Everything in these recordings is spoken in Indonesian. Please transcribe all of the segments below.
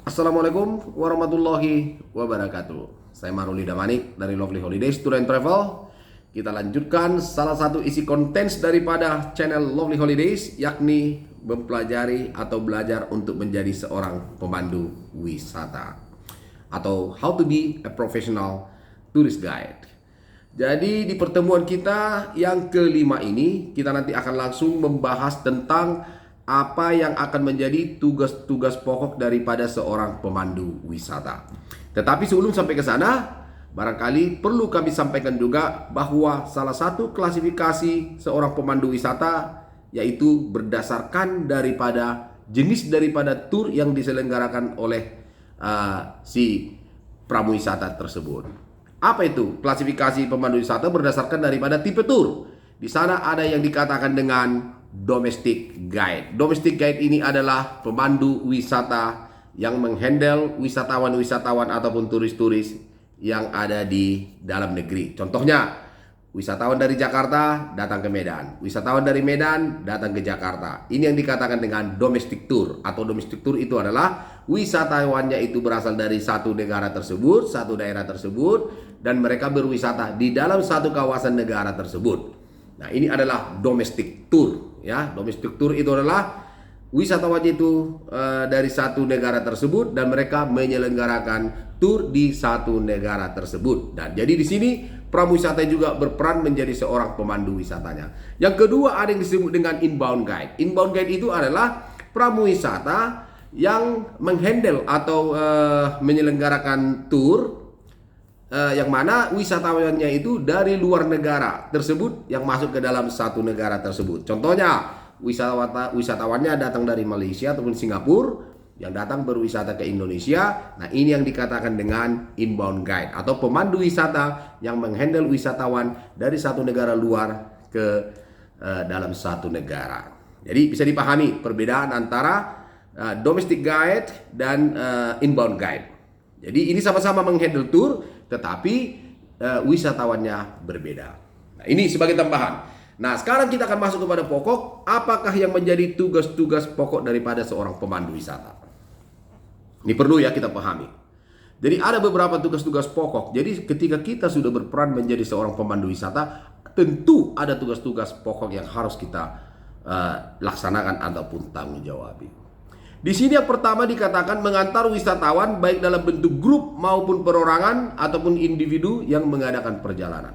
Assalamualaikum warahmatullahi wabarakatuh. Saya Maruli Damanik dari Lovely Holidays Tour and Travel. Kita lanjutkan salah satu isi konten daripada channel Lovely Holidays, yakni mempelajari atau belajar untuk menjadi seorang pemandu wisata atau how to be a professional tourist guide. Jadi di pertemuan kita yang kelima ini, kita nanti akan langsung membahas tentang apa yang akan menjadi tugas-tugas pokok daripada seorang pemandu wisata. Tetapi sebelum sampai ke sana, barangkali perlu kami sampaikan juga bahwa salah satu klasifikasi seorang pemandu wisata yaitu berdasarkan daripada jenis daripada tur yang diselenggarakan oleh si pramuwisata tersebut. Apa itu klasifikasi pemandu wisata berdasarkan daripada tipe tur? Di sana ada yang dikatakan dengan domestic guide. Domestic guide ini adalah pemandu wisata yang menghandle wisatawan-wisatawan ataupun turis-turis yang ada di dalam negeri. Contohnya, wisatawan dari Jakarta datang ke Medan, wisatawan dari Medan datang ke Jakarta. Ini yang dikatakan dengan domestic tour. Atau domestic tour itu adalah wisatawannya itu berasal dari satu negara tersebut, satu daerah tersebut, dan mereka berwisata di dalam satu kawasan negara tersebut. Nah, ini adalah domestic tour, ya. Domestic tour itu adalah wisatawan itu dari satu negara tersebut dan mereka menyelenggarakan tur di satu negara tersebut. Dan jadi di sini pramuwisata juga berperan menjadi seorang pemandu wisatanya. Yang kedua ada yang disebut dengan inbound guide. Inbound guide itu adalah pramuwisata yang menghandle atau menyelenggarakan tur yang mana wisatawannya itu dari luar negara tersebut yang masuk ke dalam satu negara tersebut. Contohnya, wisatawannya datang dari Malaysia ataupun Singapura yang datang berwisata ke Indonesia. Nah, ini yang dikatakan dengan inbound guide atau pemandu wisata yang menghandle wisatawan dari satu negara luar ke dalam satu negara. Jadi bisa dipahami perbedaan antara domestic guide dan inbound guide. Jadi ini sama-sama menghandle tour, tetapi wisatawannya berbeda. Nah, ini sebagai tambahan. Nah, sekarang kita akan masuk kepada pokok. Apakah yang menjadi tugas-tugas pokok daripada seorang pemandu wisata? Ini perlu ya kita pahami. Jadi ada beberapa tugas-tugas pokok. Jadi ketika kita sudah berperan menjadi seorang pemandu wisata, tentu ada tugas-tugas pokok yang harus kita laksanakan ataupun tanggung jawabi. Di sini yang pertama dikatakan mengantar wisatawan baik dalam bentuk grup maupun perorangan ataupun individu yang mengadakan perjalanan.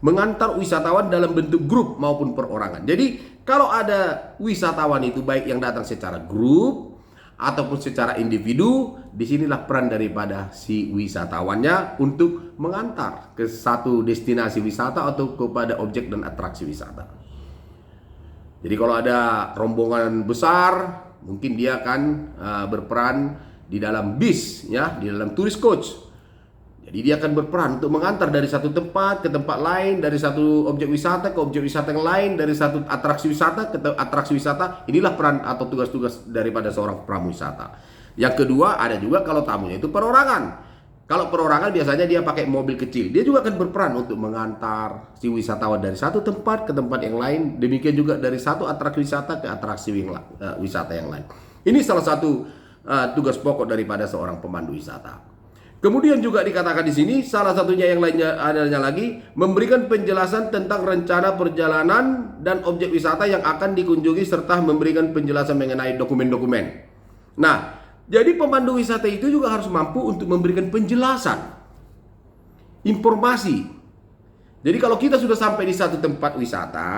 Mengantar wisatawan dalam bentuk grup maupun perorangan. Jadi kalau ada wisatawan itu baik yang datang secara grup ataupun secara individu, disinilah peran daripada si wisatawannya untuk mengantar ke satu destinasi wisata atau kepada objek dan atraksi wisata. Jadi kalau ada rombongan besar, mungkin dia akan berperan di dalam bis, ya, di dalam tourist coach. Jadi dia akan berperan untuk mengantar dari satu tempat ke tempat lain, dari satu objek wisata ke objek wisata yang lain, dari satu atraksi wisata ke atraksi wisata. Inilah peran atau tugas-tugas daripada seorang pramuwisata. Yang kedua ada juga kalau tamunya itu perorangan. Kalau perorangan biasanya dia pakai mobil kecil. Dia juga akan berperan untuk mengantar si wisatawan dari satu tempat ke tempat yang lain. Demikian juga dari satu atraksi wisata ke atraksi wisata yang lain. Ini salah satu tugas pokok daripada seorang pemandu wisata. Kemudian juga dikatakan di sini salah satunya yang lainnya adanya lagi memberikan penjelasan tentang rencana perjalanan dan objek wisata yang akan dikunjungi serta memberikan penjelasan mengenai dokumen-dokumen. Nah, jadi pemandu wisata itu juga harus mampu untuk memberikan penjelasan, informasi. Jadi kalau kita sudah sampai di satu tempat wisata,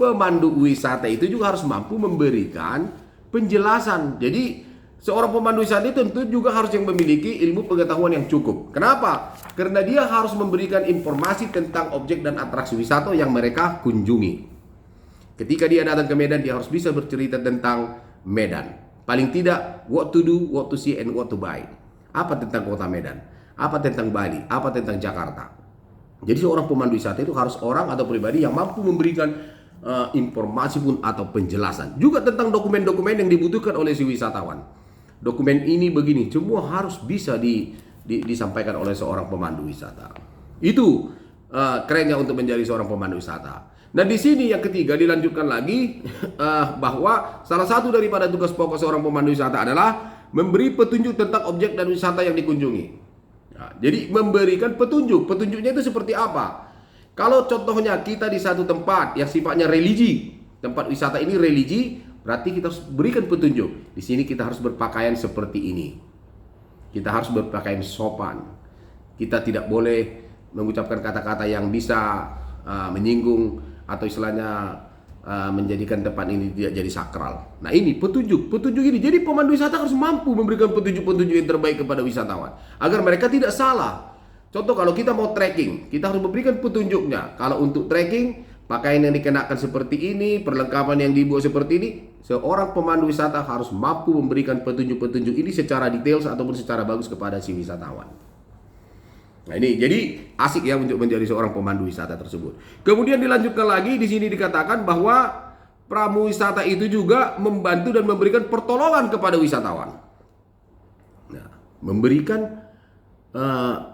pemandu wisata itu juga harus mampu memberikan penjelasan. Jadi seorang pemandu wisata itu tentu juga harus yang memiliki ilmu pengetahuan yang cukup. Kenapa? Karena dia harus memberikan informasi tentang objek dan atraksi wisata yang mereka kunjungi. Ketika dia datang ke Medan, dia harus bisa bercerita tentang Medan. Paling tidak, what to do, what to see, and what to buy. Apa tentang kota Medan? Apa tentang Bali? Apa tentang Jakarta? Jadi seorang pemandu wisata itu harus orang atau pribadi yang mampu memberikan informasi pun atau penjelasan. Juga tentang dokumen-dokumen yang dibutuhkan oleh si wisatawan. Dokumen ini begini, semua harus bisa disampaikan oleh seorang pemandu wisata. Itu kerennya untuk menjadi seorang pemandu wisata. Dan di sini yang ketiga dilanjutkan lagi bahwa salah satu daripada tugas pokok seorang pemandu wisata adalah memberi petunjuk tentang objek dan wisata yang dikunjungi. Nah, jadi memberikan petunjuk. Petunjuknya itu seperti apa? Kalau contohnya kita di satu tempat yang sifatnya religi, tempat wisata ini religi, berarti kita harus berikan petunjuk. Di sini kita harus berpakaian seperti ini. Kita harus berpakaian sopan. Kita tidak boleh mengucapkan kata-kata yang bisa menyinggung atau istilahnya menjadikan tempat ini tidak jadi sakral. Nah ini petunjuk ini. Jadi pemandu wisata harus mampu memberikan petunjuk-petunjuk yang terbaik kepada wisatawan agar mereka tidak salah. Contoh kalau kita mau trekking, kita harus memberikan petunjuknya. Kalau untuk trekking, pakaian yang dikenakan seperti ini, perlengkapan yang dibawa seperti ini. Seorang pemandu wisata harus mampu memberikan petunjuk-petunjuk ini secara detail ataupun secara bagus kepada si wisatawan. Nah ini jadi asik ya untuk menjadi seorang pemandu wisata tersebut. Kemudian dilanjutkan lagi di sini dikatakan bahwa pramu wisata itu juga membantu dan memberikan pertolongan kepada wisatawan. Nah, memberikan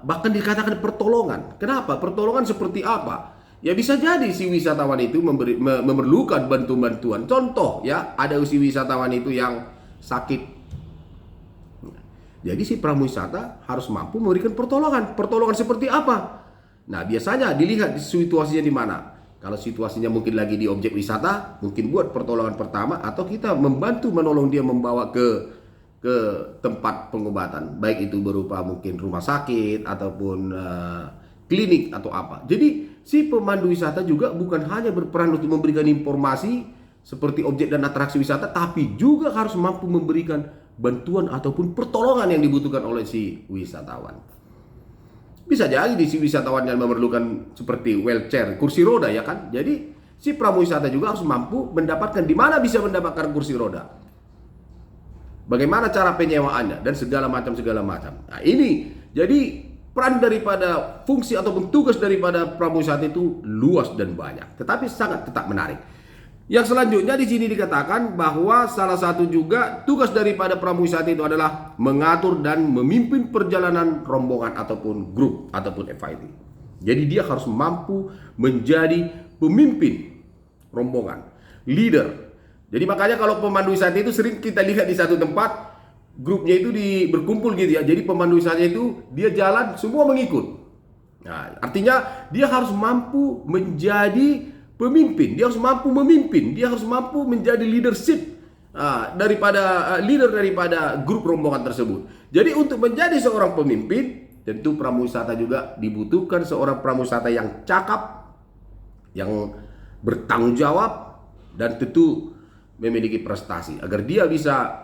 bahkan dikatakan pertolongan. Kenapa? Pertolongan seperti apa? Ya bisa jadi si wisatawan itu memerlukan bantuan-bantuan. Contoh ya, ada si wisatawan itu yang sakit. Jadi si pramuwisata harus mampu memberikan pertolongan. Pertolongan seperti apa? Nah biasanya dilihat situasinya di mana. Kalau situasinya mungkin lagi di objek wisata, mungkin buat pertolongan pertama atau kita membantu menolong dia membawa ke tempat pengobatan. Baik itu berupa mungkin rumah sakit ataupun klinik atau apa. Jadi si pemandu wisata juga bukan hanya berperan untuk memberikan informasi seperti objek dan atraksi wisata, tapi juga harus mampu memberikan bantuan ataupun pertolongan yang dibutuhkan oleh si wisatawan. Bisa jadi si wisatawan yang memerlukan seperti wheelchair, kursi roda ya kan. Jadi si pramuwisata juga harus mampu mendapatkan di mana bisa mendapatkan kursi roda. Bagaimana cara penyewaannya dan segala macam. Nah, ini jadi peran daripada fungsi ataupun tugas daripada pramuwisata itu luas dan banyak, tetapi sangat tetap menarik. Yang selanjutnya di sini dikatakan bahwa salah satu juga tugas daripada pramuwisata itu adalah mengatur dan memimpin perjalanan rombongan ataupun grup ataupun FIT. Jadi dia harus mampu menjadi pemimpin rombongan, leader. Jadi makanya kalau pemandu wisata itu sering kita lihat di satu tempat, grupnya itu berkumpul gitu ya. Jadi pemandu wisata itu dia jalan semua mengikut. Nah, artinya dia harus mampu menjadi pemimpin, dia harus mampu memimpin, dia harus mampu menjadi leadership leader daripada grup rombongan tersebut. Jadi untuk menjadi seorang pemimpin, tentu pramuwisata juga dibutuhkan seorang pramuwisata yang cakap, yang bertanggung jawab, dan tentu memiliki prestasi agar dia bisa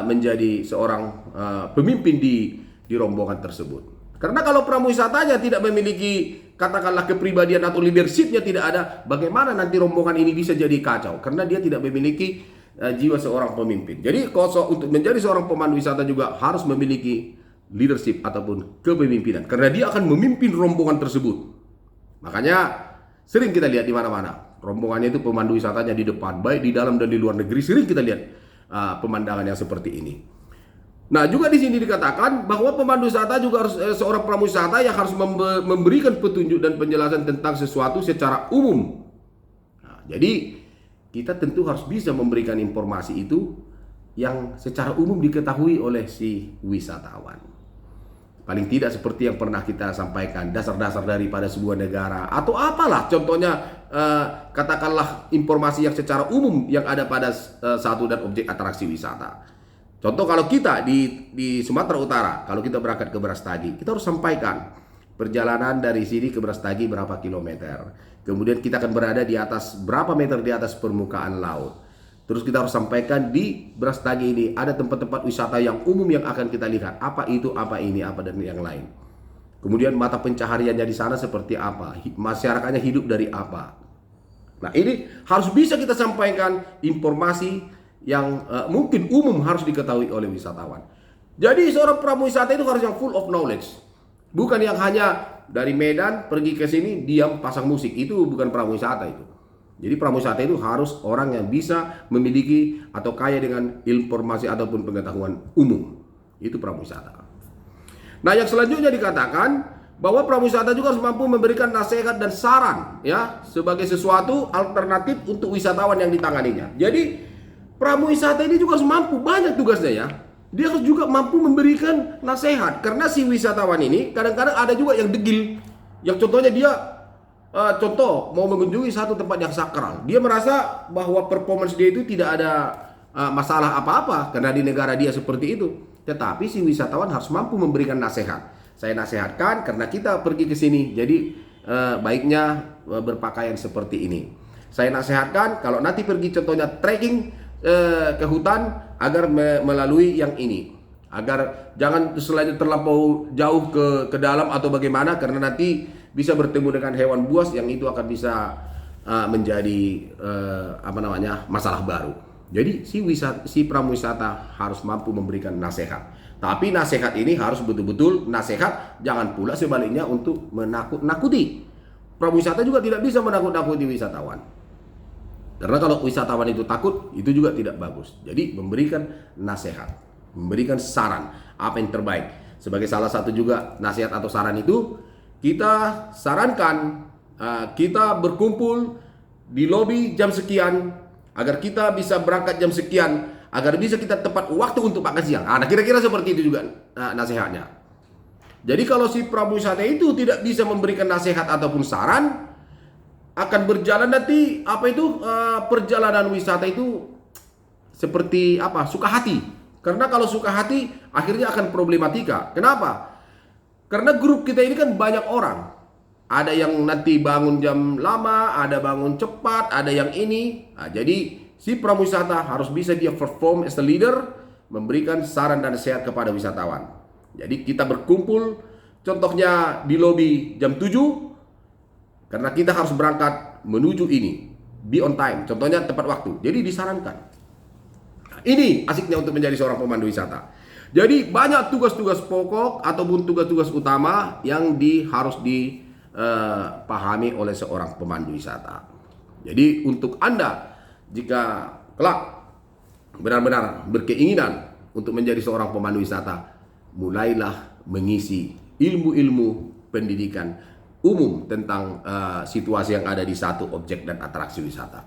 menjadi seorang pemimpin di rombongan tersebut. Karena kalau pramuwisatanya tidak memiliki katakanlah kepribadian atau leadershipnya tidak ada, bagaimana nanti rombongan ini bisa jadi kacau? Karena dia tidak memiliki jiwa seorang pemimpin. Jadi untuk menjadi seorang pemandu wisata juga harus memiliki leadership ataupun kepemimpinan. Karena dia akan memimpin rombongan tersebut. Makanya sering kita lihat di mana-mana. Rombongannya itu pemandu wisatanya di depan, baik di dalam dan di luar negeri. Sering kita lihat pemandangan yang seperti ini. Nah juga di sini dikatakan bahwa pemandu wisata juga harus seorang pramuwisata yang harus memberikan petunjuk dan penjelasan tentang sesuatu secara umum. Nah, jadi kita tentu harus bisa memberikan informasi itu yang secara umum diketahui oleh si wisatawan. Paling tidak seperti yang pernah kita sampaikan, dasar-dasar daripada sebuah negara atau apalah contohnya katakanlah informasi yang secara umum yang ada pada satu dan objek atraksi wisata. Contoh kalau kita di Sumatera Utara, kalau kita berangkat ke Brastagi, kita harus sampaikan perjalanan dari sini ke Brastagi berapa kilometer. Kemudian kita akan berada di atas berapa meter di atas permukaan laut. Terus kita harus sampaikan di Brastagi ini ada tempat-tempat wisata yang umum yang akan kita lihat. Apa itu, apa ini, apa dan yang lain. Kemudian mata pencahariannya di sana seperti apa, masyarakatnya hidup dari apa. Nah ini harus bisa kita sampaikan informasi yang mungkin umum harus diketahui oleh wisatawan. Jadi seorang pramuwisata itu harus yang full of knowledge. Bukan yang hanya dari Medan pergi ke sini diam pasang musik. Itu bukan pramuwisata itu. Jadi pramuwisata itu harus orang yang bisa memiliki atau kaya dengan informasi ataupun pengetahuan umum. Itu pramuwisata. Nah yang selanjutnya dikatakan bahwa pramuwisata juga harus mampu memberikan nasihat dan saran ya sebagai sesuatu alternatif untuk wisatawan yang ditanganinya. Jadi pramuwisata ini juga harus mampu, banyak tugasnya ya. dia harus juga mampu memberikan nasihat. Karena si wisatawan ini kadang-kadang ada juga yang degil. Yang contohnya dia contoh mau mengunjungi satu tempat yang sakral. Dia merasa bahwa performance dia itu tidak ada masalah apa-apa karena di negara dia seperti itu. Tetapi si wisatawan harus mampu memberikan nasihat. Saya nasihatkan karena kita pergi ke sini, jadi baiknya berpakaian seperti ini. Saya nasihatkan kalau nanti pergi contohnya trekking ke hutan agar melalui yang ini. Agar jangan selain terlampau jauh ke dalam atau bagaimana karena nanti bisa bertemu dengan hewan buas yang itu akan bisa menjadi masalah baru. Jadi si pramuwisata harus mampu memberikan nasihat. Tapi nasihat ini harus betul-betul nasihat, jangan pula sebaliknya untuk menakut-nakuti. Pramuwisata juga tidak bisa menakut-nakuti wisatawan. Karena kalau wisatawan itu takut, itu juga tidak bagus. Jadi memberikan nasihat, memberikan saran apa yang terbaik. Sebagai salah satu juga nasihat atau saran itu, kita sarankan kita berkumpul di lobi jam sekian agar kita bisa berangkat jam sekian, agar bisa kita tepat waktu untuk makan siang. Nah, kira-kira seperti itu juga nasihatnya. Jadi kalau si pramuwisata itu tidak bisa memberikan nasihat ataupun saran, akan berjalan nanti perjalanan wisata itu seperti suka hati. Karena kalau suka hati akhirnya akan problematika. Kenapa? Karena grup kita ini kan banyak orang. Ada yang nanti bangun jam lama, ada bangun cepat, ada yang ini. Nah, jadi si pramuwisata harus bisa dia perform as a leader, memberikan saran dan nasihat kepada wisatawan. Jadi kita berkumpul contohnya di lobi jam 7 karena kita harus berangkat menuju ini. Be on time, contohnya tepat waktu. Jadi disarankan. Nah, ini asiknya untuk menjadi seorang pemandu wisata. Jadi banyak tugas-tugas pokok ataupun tugas-tugas utama yang harus dipahami oleh seorang pemandu wisata. Jadi untuk Anda jika kelak benar-benar berkeinginan untuk menjadi seorang pemandu wisata, mulailah mengisi ilmu-ilmu pendidikan umum tentang situasi yang ada di satu objek dan atraksi wisata.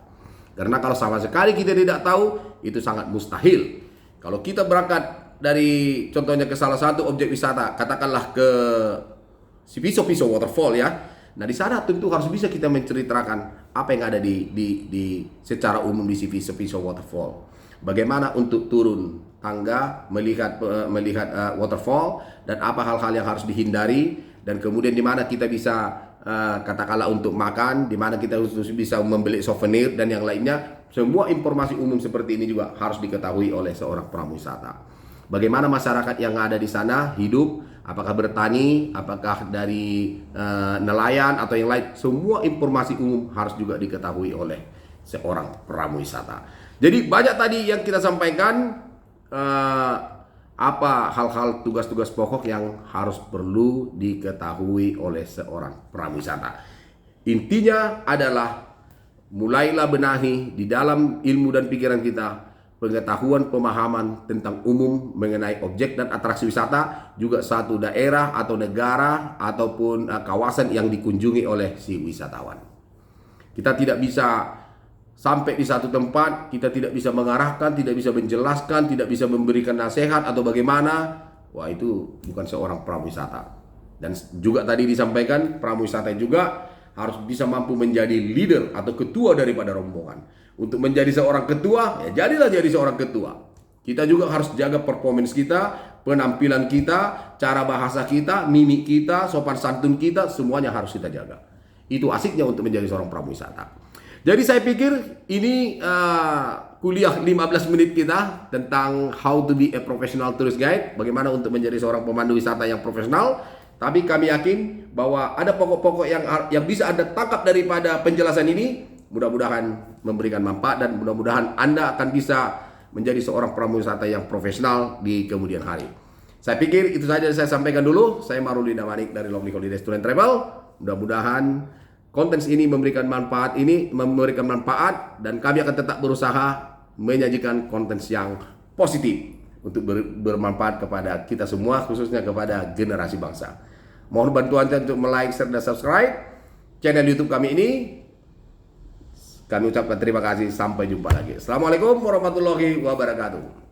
Karena kalau sama sekali kita tidak tahu, itu sangat mustahil. Kalau kita berangkat dari contohnya ke salah satu objek wisata, katakanlah ke si Piso Waterfall ya. Nah di sana tentu harus bisa kita menceritakan apa yang ada di secara umum di si Piso Waterfall. Bagaimana untuk turun tangga melihat waterfall dan apa hal-hal yang harus dihindari, dan kemudian di mana kita bisa katakanlah untuk makan, di mana kita bisa membeli souvenir dan yang lainnya. Semua informasi umum seperti ini juga harus diketahui oleh seorang pramuwisata. Bagaimana masyarakat yang ada di sana hidup, apakah bertani, apakah dari nelayan atau yang lain. Semua informasi umum harus juga diketahui oleh seorang pramuwisata. Jadi banyak tadi yang kita sampaikan apa hal-hal tugas-tugas pokok yang harus perlu diketahui oleh seorang pramuwisata. Intinya adalah mulailah benahi di dalam ilmu dan pikiran kita pengetahuan pemahaman tentang umum mengenai objek dan atraksi wisata, juga satu daerah atau negara ataupun kawasan yang dikunjungi oleh si wisatawan. Kita tidak bisa sampai di satu tempat, kita tidak bisa mengarahkan, tidak bisa menjelaskan, tidak bisa memberikan nasihat atau bagaimana. Wah, itu bukan seorang pramuwisata. Dan juga tadi disampaikan, pramuwisata juga harus bisa mampu menjadi leader atau ketua daripada rombongan. Untuk menjadi seorang ketua, ya jadilah jadi seorang ketua. Kita juga harus jaga performance kita, penampilan kita, cara bahasa kita, mimik kita, sopan santun kita, semuanya harus kita jaga. Itu asiknya untuk menjadi seorang pramuwisata. Jadi saya pikir ini kuliah 15 menit kita tentang how to be a professional tourist guide, bagaimana untuk menjadi seorang pemandu wisata yang profesional. Tapi kami yakin bahwa ada pokok-pokok yang bisa Anda tangkap daripada penjelasan ini. Mudah-mudahan memberikan manfaat dan mudah-mudahan Anda akan bisa menjadi seorang pramuwisata yang profesional di kemudian hari. Saya pikir itu saja saya sampaikan dulu. Saya Maruli Damanik dari Lovely Holidays Tour and Travel. Mudah-mudahan konten ini memberikan manfaat dan kami akan tetap berusaha menyajikan konten yang positif untuk bermanfaat kepada kita semua, khususnya kepada generasi bangsa. Mohon bantuan Anda untuk like, share, dan subscribe channel YouTube kami ini. Kami ucapkan terima kasih. Sampai jumpa lagi. Assalamualaikum warahmatullahi wabarakatuh.